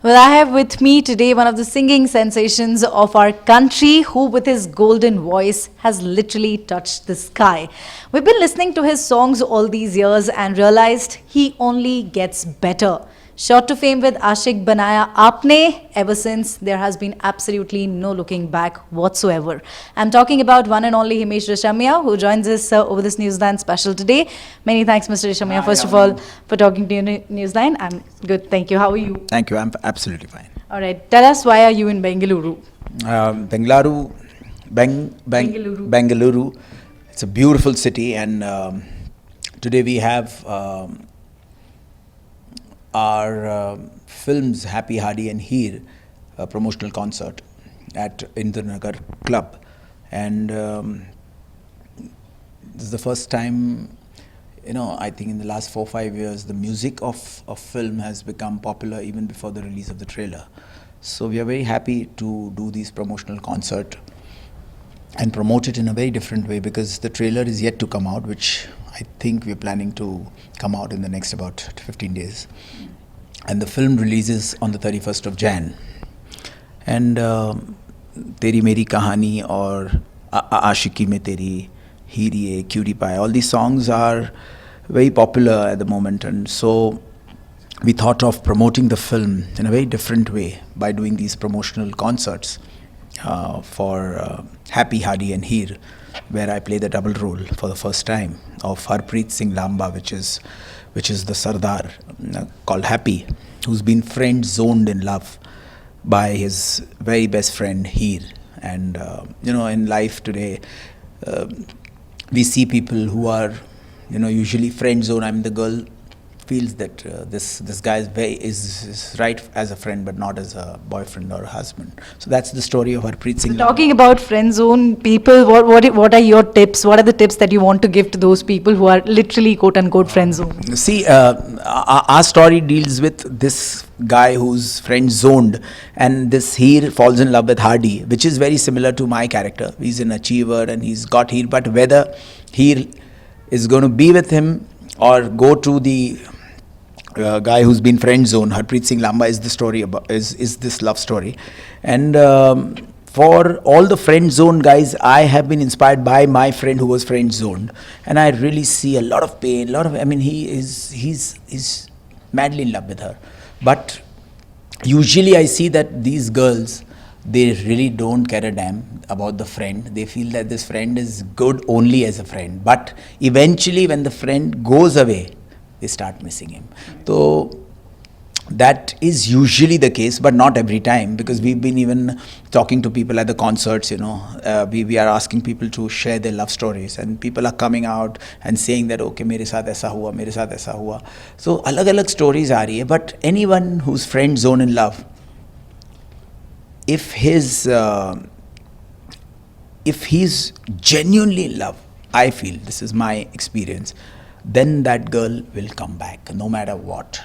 Well, I have with me today one of the singing sensations of our country who, with his golden voice, has literally touched the sky. We've been listening to his songs all these years and realized he only gets better. Shot to fame with Ashik Banaya Aapne, ever since there has been absolutely no looking back whatsoever. I'm talking about one and only Himesh Reshammiya, who joins us over this NEWS9 special today. Many thanks, Mr. Reshammiya, first of all, for talking to NEWS9. I'm good, thank you. How are you? Thank you. I'm absolutely fine. All right, tell us, why are you in Bengaluru? Bengaluru. It's a beautiful city, and today we have our film's Happy Hardy and Heer promotional concert at Indranagar Club, and this is the first time, I think in the last 4 or 5 years, the music of film has become popular even before the release of the trailer. So we are very happy to do this promotional concert and promote it in a very different way, because the trailer is yet to come out, which I think we're planning to come out in the next about 15 days. And the film releases on the 31st of Jan. And Teri, Meri, Kahaani, or Aashiki Mein Teri, Heer, Cutie Pie, all these songs are very popular at the moment. And so we thought of promoting the film in a very different way by doing these promotional concerts for Happy Hardy and Heer, where I play the double role for the first time of Harpreet Singh Lamba, which is the Sardar called Happy, who's been friend-zoned in love by his very best friend Heer. And in life today, we see people who are usually friend-zoned. I mean, the girl feels that this guy is right as a friend, but not as a boyfriend or a husband. So that's the story of Harpreet Singh. Talking about friend zone people, what are your tips? What are the tips that you want to give to those people who are literally quote unquote friend zone? See, our story deals with this guy who's friend zoned, and this Heer falls in love with Hardy, which is very similar to my character. He's an achiever and he's got Heer, but whether Heer is going to be with him or go to the guy who's been friend zone, Harpreet Singh Lamba, is the story about is this love story. And for all the friend zone guys, I have been inspired by my friend who was friend zoned, and I really see a lot of pain, he's madly in love with her. But usually I see that these girls, they really don't care a damn about the friend. They feel that this friend is good only as a friend. But eventually when the friend goes away, they start missing him. So that is usually the case, but not every time, because we've been even talking to people at the concerts, we are asking people to share their love stories, and people are coming out and saying that, okay, mere saath aisa hua, mere saath aisa hua. So alag-alag stories are here, but anyone who's friend zone in love, if he's genuinely in love, I feel, this is my experience, then that girl will come back. No matter what,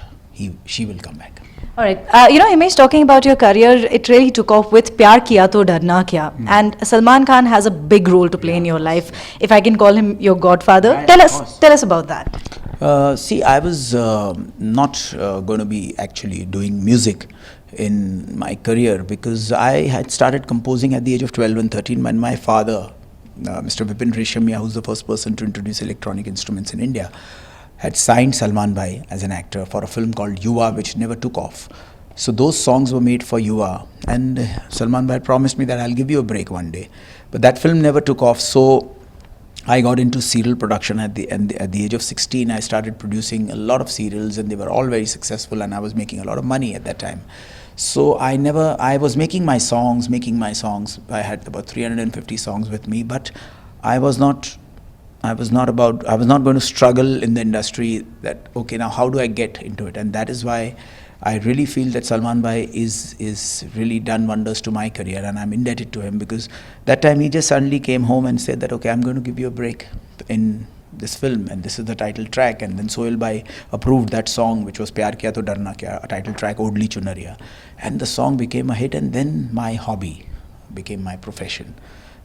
she will come back. All right. Himesh, talking about your career, it really took off with Pyar Kiya To Darna Kya. And Salman Khan has a big role to play in your life. If I can call him your godfather, Right, tell us about that. See, I was not going to be actually doing music in my career, because I had started composing at the age of 12 and 13 when my father, Mr. Himesh Reshammiya, who's the first person to introduce electronic instruments in India, had signed Salman Bhai as an actor for a film called Yuva, which never took off. So those songs were made for Yuva, and Salman Bhai promised me that I'll give you a break one day. But that film never took off, so I got into serial production at the age of 16. I started producing a lot of serials, and they were all very successful, and I was making a lot of money at that time. So I was making my songs. I had about 350 songs with me, but I was not going to struggle in the industry that, okay, now how do I get into it? And that is why I really feel that Salman Bhai is really done wonders to my career, and I'm indebted to him, because that time he just suddenly came home and said that, okay, I'm going to give you a break in this film, and this is the title track. And then Sohail Bhai approved that song, which was Pyar Kiya To Darna Kya, a title track, Odli Chunariya, and the song became a hit. And then my hobby became my profession.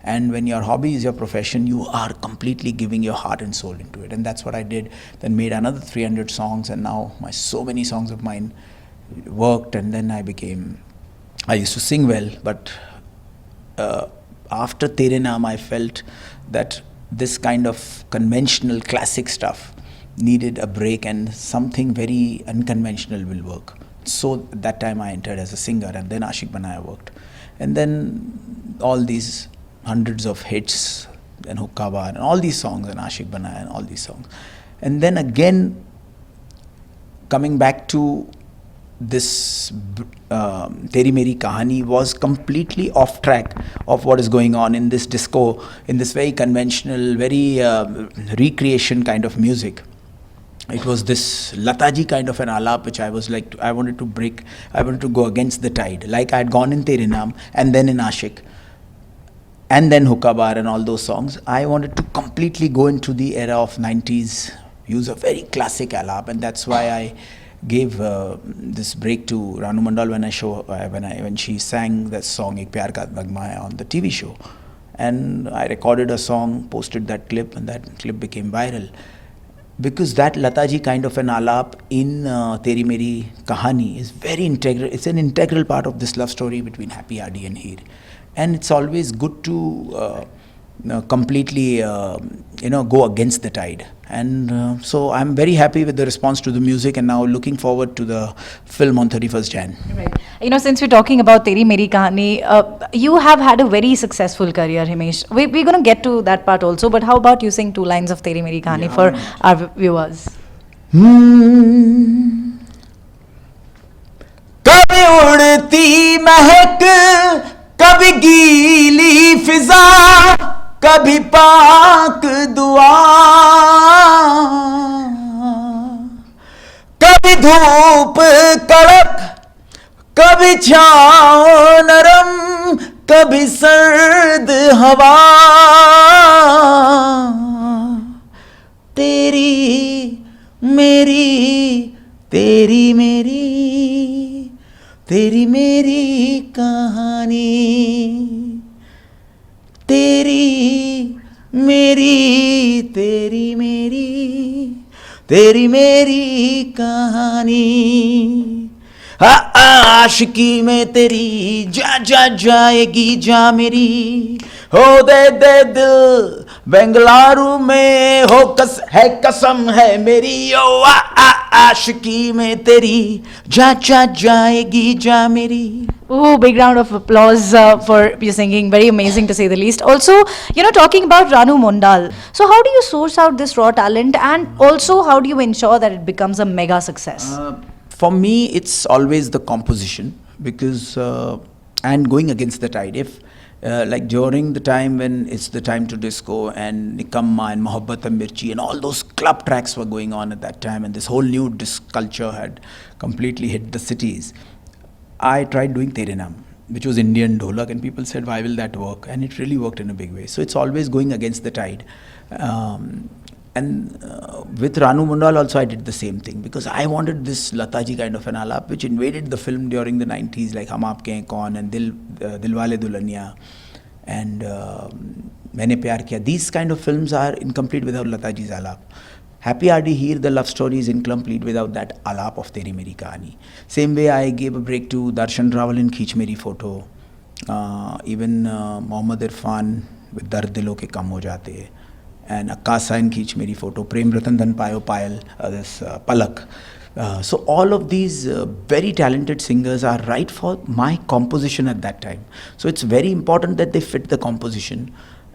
And when your hobby is your profession, you are completely giving your heart and soul into it. And that's what I did. Then made another 300 songs, and now so many songs of mine worked, and then I used to sing well, but after Tere Naam, I felt that this kind of conventional classic stuff needed a break, and something very unconventional will work. So that time I entered as a singer, and then Ashik Banaya worked. And then all these hundreds of hits, and Hukka Bar, and all these songs, and Ashik Banaya, and all these songs. And then again, coming back to this Teri Meri Kahaani was completely off track of what is going on in this disco, in this very conventional, very recreation kind of music. It was this Lataji kind of an alap, which I was like, I wanted to break, I wanted to go against the tide. Like I had gone in Tere Naam, and then in Ashik, and then Hukka Bar and all those songs. I wanted to completely go into the era of 90s, use a very classic alap, and that's why I gave this break to Ranu Mandal when she sang that song Ek Pyar Ka Nagma Hai on the TV show. And I recorded a song, posted that clip, and that clip became viral. Because that Lataji kind of an alap in Teri Meri Kahaani is very integral. It's an integral part of this love story between Happy Hardy and Heer. And it's always good to completely go against the tide. And so I'm very happy with the response to the music, and now looking forward to the film on 31st Jan. Right. Since we're talking about Teri Meri Kahaani, you have had a very successful career, Himesh. We're going to get to that part also, but how about you sing 2 lines of Teri Meri Kahaani for our viewers? कभी उड़ती महक, कभी गीली फिजा, कभी पाक दुआ, कभी धूप कड़क, कभी छाँव नरम, कभी सर्द हवा, तेरी मेरी तेरी मेरी तेरी मेरी कहानी, तेरी मेरी तेरी मेरी तेरी मेरी कहानी। आशिकी में तेरी जा जा जाएगी जा मेरी, हो दे दे दिल बेंगलुरु में, हो कसम है मेरी, ओ आशिकी में तेरी जा जा जाएगी जा मेरी। Oh, big round of applause for your singing. Very amazing to say the least. Also, talking about Ranu Mondal. So, how do you source out this raw talent, and also how do you ensure that it becomes a mega success? For me, it's always the composition, because and going against the tide. If like during the time when it's the time to disco, and Nikamma and Mohabbat and Mirchi and all those club tracks were going on at that time, and this whole new disc culture had completely hit the cities, I tried doing Tere Naam, which was Indian dholak, and people said, why will that work? And it really worked in a big way. So it's always going against the tide. And with Ranu Mondal also I did the same thing, because I wanted this Lataji kind of an alap which invaded the film during the 90s, like Hum Aapke Hain Kaun and Dilwale Dulhania and Maine Pyar Kiya. These kind of films are incomplete without Lataji's alap. Happy Hardy Heer, the love story, is incomplete without that alap of Teri Meri Kahaani. Same way I gave a break to Darshan Rawal in Khich Meri Photo, even Mohammad Irfan with Dard Dilo Ke Kam Ho Jate, and Akasa in Khich Meri Photo, Prem Ratan Dhan Payo Payal, this Palak. So all of these very talented singers are right for my composition at that time. So it's very important that they fit the composition.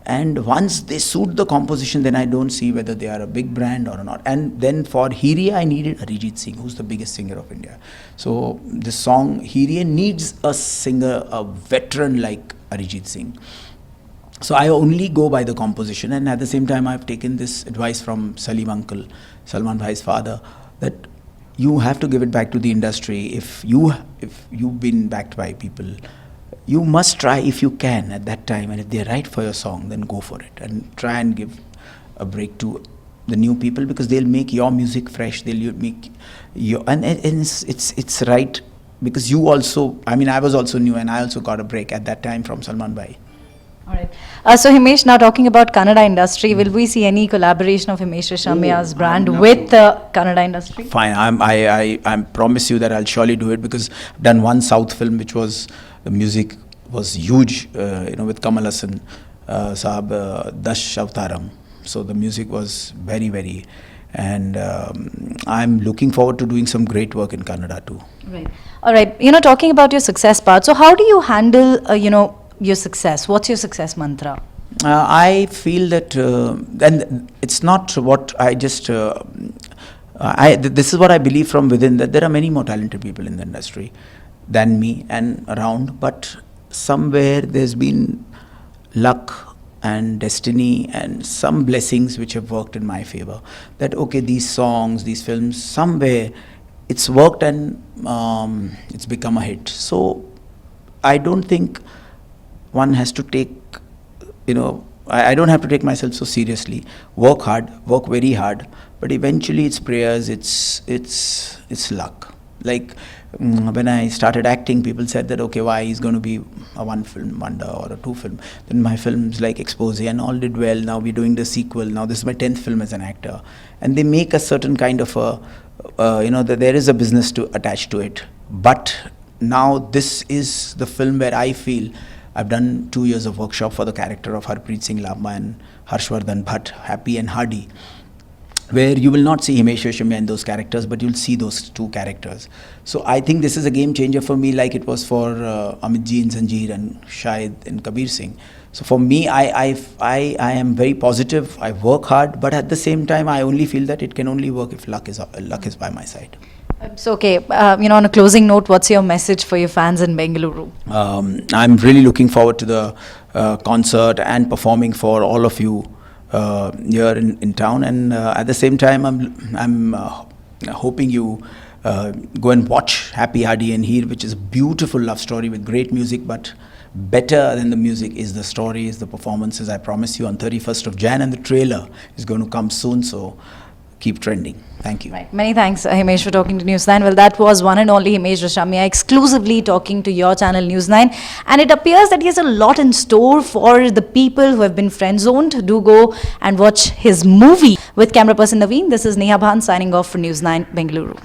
And once they suit the composition, then I don't see whether they are a big brand or not. And then for Heeriye, I needed Arijit Singh, who's the biggest singer of India. So this song, Heeriye, needs a singer, a veteran like Arijit Singh. So I only go by the composition, and at the same time I've taken this advice from Salim uncle, Salman Bhai's father, that you have to give it back to the industry. If you've been backed by people, you must try if you can at that time, and if they're right for your song, then go for it and try and give a break to the new people, because they'll make your music fresh. They'll make your and it's right, because you also, I mean, I was also new and I also got a break at that time from Salman Bhai. All right. So Himesh, now talking about Kannada industry, will we see any collaboration of Himesh Reshammiya's brand with the Kannada industry? Fine. I promise you that I'll surely do it, because I've done one South film which was, the music was huge, with Kamal Hassan Saab, Dash Avtaram. So the music was very, very, and I'm looking forward to doing some great work in Kannada too. Right. All right. Talking about your success part, so how do you handle, your success? What's your success mantra? I feel that, and it's not what I just, this is what I believe from within, that there are many more talented people in the industry than me and around, but somewhere there's been luck and destiny and some blessings which have worked in my favor. That, okay, these songs, these films, somewhere it's worked and it's become a hit. So I don't think one has to take, I don't have to take myself so seriously. Work hard, work very hard, but eventually it's prayers, it's luck. Like when I started acting, people said that, okay, why he's going to be a one film wonder or a two film. Then my films like Expose and all did well. Now we're doing the sequel. Now this is my 10th film as an actor. And they make a certain kind of that there is a business to attach to it. But now this is the film where I feel I've done 2 years of workshop for the character of Harpreet Singh Lamma and Harshvardhan Bhatt, Happy and Hardy, where you will not see Himesh Reshammiya in those characters, but you'll see those two characters. So I think this is a game changer for me, like it was for Amit Ji in Zanjeer and Shahid in Kabir Singh. So for me, I am very positive. I work hard, but at the same time, I only feel that it can only work if luck is by my side. So, okay, on a closing note, what's your message for your fans in Bengaluru? I'm really looking forward to the concert and performing for all of you here in town, and at the same time, I'm hoping you go and watch Happy Hardy and Heer, which is a beautiful love story with great music, but better than the music is the story, is the performances. I promise you on 31st of Jan, and the trailer is going to come soon, so keep trending. Thank you. Right. Many thanks, Himesh, for talking to NEWS9. Well, that was one and only Himesh Reshammiya exclusively talking to your channel NEWS9. And it appears that he has a lot in store for the people who have been friend-zoned. Do go and watch his movie. With camera person Naveen, this is Neha Bhan signing off for NEWS9 Bengaluru.